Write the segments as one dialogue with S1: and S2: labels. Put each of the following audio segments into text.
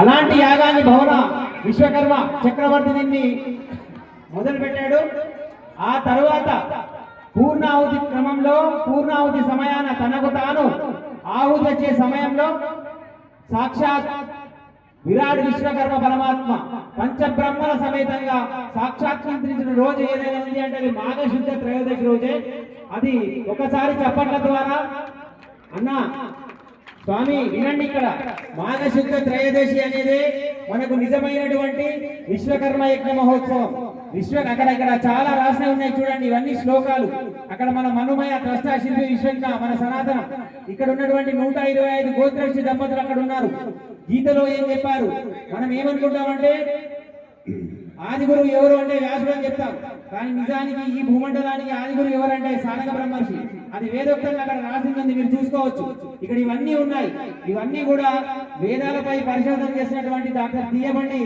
S1: అలాంటి యాగాన్ని భవన విశ్వకర్మ చక్రవర్తి దీన్ని మొదలుపెట్టాడు. ఆ తరువాత పూర్ణాహుతి క్రమంలో పూర్ణాహుతి సమయాన తనకు తాను ఆహుతి వచ్చే సమయంలో సాక్షాత్ విరాట్ విశ్వకర్మ పరమాత్మ పంచబ్రహ్మల సమేతంగా సాక్షాత్కరించిన రోజు ఏదైనా ఉంది అంటే అది మాఘశుద్ధ త్రయోదశి రోజే. అది ఒకసారి చప్పట్ల ద్వారా అన్న స్వామి వినండి, ఇక్కడ మాఘశుద్ధ త్రయోదశి అనేది మనకు నిజమైనటువంటి విశ్వకర్మ యజ్ఞ మహోత్సవం. అక్కడ చాలా రాసినవి ఉన్నాయి చూడండి, ఇవన్నీ శ్లోకాలు. అక్కడ మన మనుమయ త్రష్టా శిల్పి విశ్వంక మన సనాతనం. ఇక్కడ ఉన్నటువంటి 125 గోత్రశ్రీ దంపతులు అక్కడ ఉన్నారు. గీతలో ఏం చెప్పారు, మనం ఏమనుకుంటామంటే ఆదిగురు ఎవరు అంటే వ్యాసుడు అని చెప్తాం, కానీ నిజానికి ఈ భూమండలానికి ఆదిగురు ఎవరంటే సానక బ్రహ్మర్షి. అది వేదోక్తంగా అక్కడ రాసింది, మీరు చూసుకోవచ్చు. ఇక్కడ ఇవన్నీ ఉన్నాయి. ఇవన్నీ కూడా వేదాలపై పరిశోధన చేసినటువంటి డాక్టర్ తీయబండి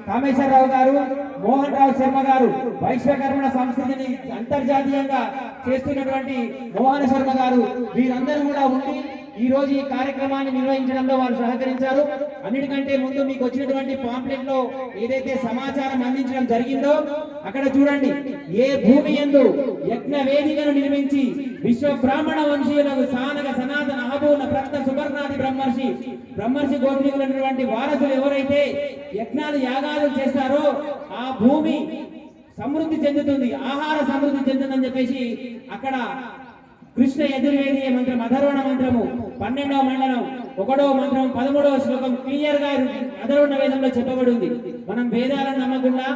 S1: కామేశ్వరరావు గారు, మోహన్ రావు శర్మ గారు, వైశ్వకర్మణ సంస్కృతిని అంతర్జాతీయంగా చేస్తున్నటువంటి మోహన శర్మ గారు, వీరందరూ కూడా ఉండి ఈ రోజు ఈ కార్యక్రమాన్ని నిర్వహించడంలో వారు సహకరించారు. అన్నిటికంటే ముందు మీకు వచ్చినటువంటి పాంప్లెట్ లో ఏదైతే సమాచారం అందించడం జరిగిందో అక్కడ చూడండి, ఏ భూమి యందు యజ్ఞ వేదికను నిర్మించి విశ్వ బ్రాహ్మణ వంశీయులకు సానక సనాతన అహబూన ప్రత్త సువర్ణాది బ్రహ్మర్షి గోత్రీకులైనటువంటి వారసులు ఎవరైతే యజ్ఞాలు యాగాలు చేస్తారో ఆ భూమి సమృద్ధి చెందుతుంది, ఆహార సమృద్ధి చెందుతుందని చెప్పేసి అక్కడ కృష్ణ యజుర్వేదీయ మంత్రం అధర్వణ మంత్రము 12వ మండలం 1వ మంత్రం 13వ శ్లోకం క్లియర్ గా అధర్వణ వేదంలో చెప్పబడి ఉంది. మనం వేదాలను నమ్మకుండా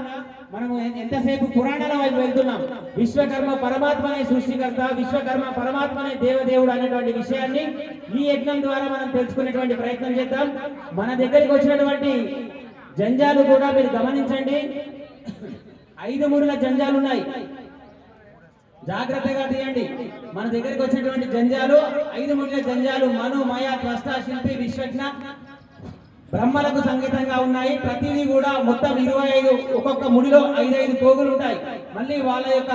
S1: మనము ఎంతసేపు పురాణాల వైపు వెళ్తున్నాం. విశ్వకర్మ పరమాత్మనే సృష్టికర్త, విశ్వకర్మ పరమాత్మనే దేవదేవుడు అనేటువంటి విషయాన్ని ఈ యజ్ఞం ద్వారా మనం తెలుసుకునేటువంటి ప్రయత్నం చేద్దాం. మన దగ్గరికి వచ్చినటువంటి జంజాలు కూడా మీరు గమనించండి, 5 మూడుల జంజాలు ఉన్నాయి, జాగ్రత్తగా తీయండి. మన దగ్గరికి వచ్చినటువంటి జంజాలు 5 ముడిల జంజాలు మను మయ త్వష్ట శిల్పి విశ్వజ్ఞ బ్రహ్మలకు సంగీతంగా ఉన్నాయి. ప్రతిదీ కూడా మొత్తం 25, ఒక్కొక్క ముడిలో 5 పోగులు ఉంటాయి. మళ్ళీ వాళ్ళ యొక్క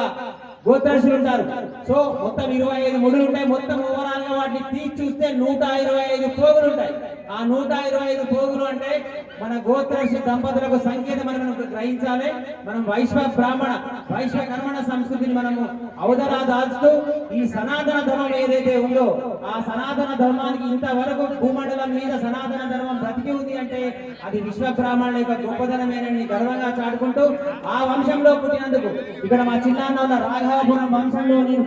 S1: గోత్రశులు ఉంటారు. సో మొత్తం 25 ముడులు ఉంటాయి. మొత్తం ఓవరాల్ గా వాటిని తీసి చూస్తే 125 పోగులు ఉంటాయి. ఆ 125 పోగులు అంటే మన గోత్రశు దంపతులకు సంకేతం అని మనం గ్రహించాలి. మనం వైశ్వ కర్మణ సంస్కృతిని మనము అవతరాదాల్స్తూ ఈ సనాతన ధర్మం ఏదైతే ఉందో ఆ సనాతన ధర్మానికి ఇంతవరకు భూమండలం మీద సనాతన ధర్మం బ్రతికి ఉంది అంటే అది విశ్వ బ్రాహ్మణుల యొక్క గొప్పదనమేనని గర్వంగా చాటుకుంటూ ఆ వంశంలో పుట్టినందుకు ఇక్కడ మా చిన్నాన్న రాఘవాపురం వంశంలో నేను